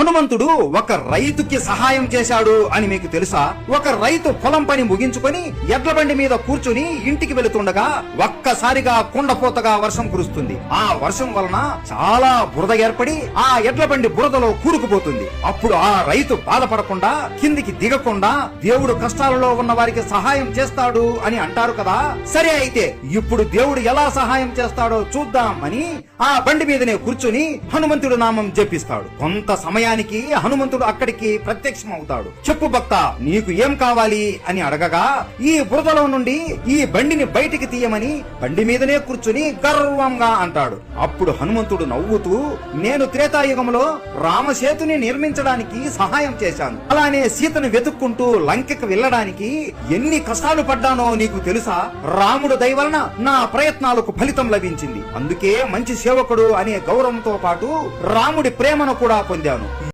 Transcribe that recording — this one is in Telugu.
హనుమంతుడు ఒక రైతుకి సహాయం చేశాడు అని మీకు తెలుసా? ఒక రైతు పొలం పని ముగించుకొని ఎడ్ల బండి మీద కూర్చుని ఇంటికి వెళుతుండగా ఒక్కసారిగా కుండపోతగా వర్షం కురుస్తుంది. ఆ వర్షం వలన చాలా బురద ఏర్పడి ఆ ఎడ్ల బండి బురదలో కూరుకుపోతుంది. అప్పుడు ఆ రైతు బాధపడకుండా కిందికి దిగకుండా దేవుడు కష్టాలలో ఉన్న వారికి సహాయం చేస్తాడు అని అంటారు కదా. సరే అయితే ఇప్పుడు దేవుడు ఎలా సహాయం చేస్తాడో చూద్దాం అని ఆ బండి మీదనే కూర్చుని హనుమంతుడు నామం జపిస్తాడు. కొంత సమయానికి హనుమంతుడు అక్కడికి ప్రత్యక్షమవుతాడు. చెప్పు భక్త, నీకు ఏం కావాలి అని అడగగా ఈ బురదలో నుండి ఈ బండిని బయటికి తీయమని బండి మీదనే కూర్చుని గర్వంగా అంటాడు. అప్పుడు హనుమంతుడు నవ్వుతూ, నేను త్రేతాయుగంలో రామసేతుని నిర్మించడానికి సహాయం చేశాను. అలానే సీతను వెతుక్కుంటూ లంకెకు వెళ్ళడానికి ఎన్ని కష్టాలు పడ్డానో నీకు తెలుసా? రాముడు దయ వలన నా ప్రయత్నాలకు ఫలితం లభించింది. అందుకే మంచి సేవకుడు అనే గౌరవంతో పాటు రాముడి ప్రేమను కూడా పొందాను.